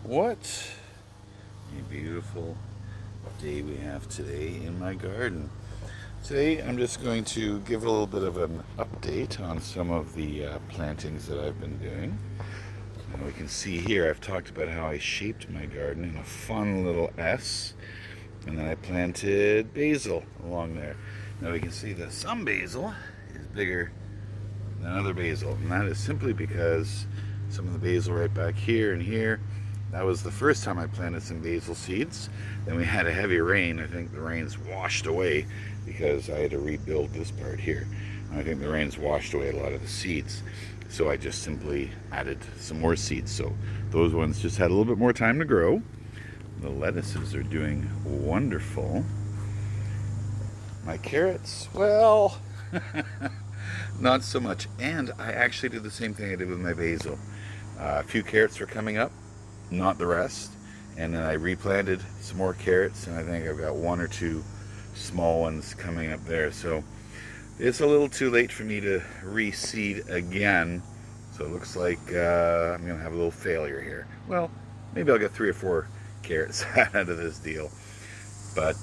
What a beautiful day we have today in my garden. Today I'm just going to give a little bit of an update on some of the plantings that I've been doing. And we can see here I've talked about how I shaped my garden in a fun little S, and then I planted basil along there. Now we can see that some basil is bigger than other basil, and that is simply because some of the basil right back here and here, that was the first time I planted some basil seeds. Then we had a heavy rain. I think the rains washed away because I had to rebuild this part here. And I think the rains washed away a lot of the seeds. So I just simply added some more seeds. So those ones just had a little bit more time to grow. The lettuces are doing wonderful. My carrots, well, not so much. And I actually did the same thing I did with my basil. A few carrots are coming up, not the rest. And then I replanted some more carrots, and I think I've got one or two small ones coming up there. So it's a little too late for me to reseed again. So it looks like I'm gonna have a little failure here. Well, maybe I'll get 3 or 4 carrots out of this deal. But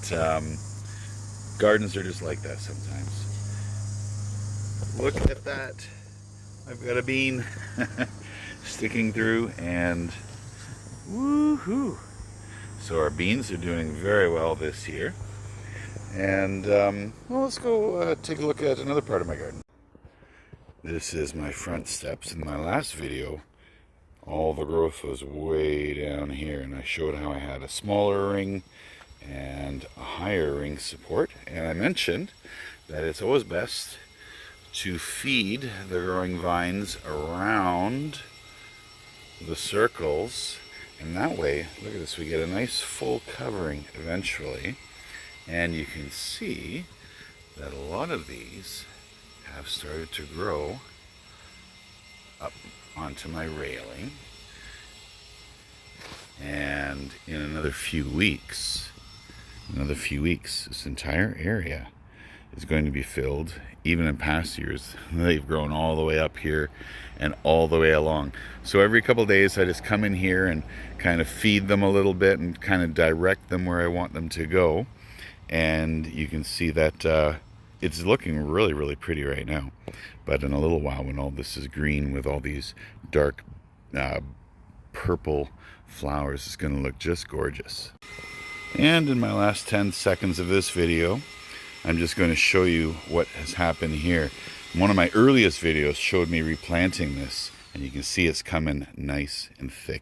gardens are just like that sometimes. Look at that. I've got a bean sticking through, and woohoo! So our beans are doing very well this year. And well, let's go take a look at another part of my garden. This is my front steps. In my last video, all the growth was way down here, and I showed how I had a smaller ring and a higher ring support. And I mentioned that it's always best to feed the growing vines around the circles, and that way, look at this, we get a nice full covering eventually. And you can see that a lot of these have started to grow up onto my railing, and in another few weeks, this entire area is going to be filled. Even in past years, they've grown all the way up here and all the way along. So every couple of days I just come in here and kind of feed them a little bit and kind of direct them where I want them to go. And you can see that it's looking really, really pretty right now. But in a little while, when all this is green with all these dark purple flowers, it's going to look just gorgeous. And in my last 10 seconds of this video, I'm just going to show you what has happened here. One of my earliest videos showed me replanting this, and you can see it's coming nice and thick.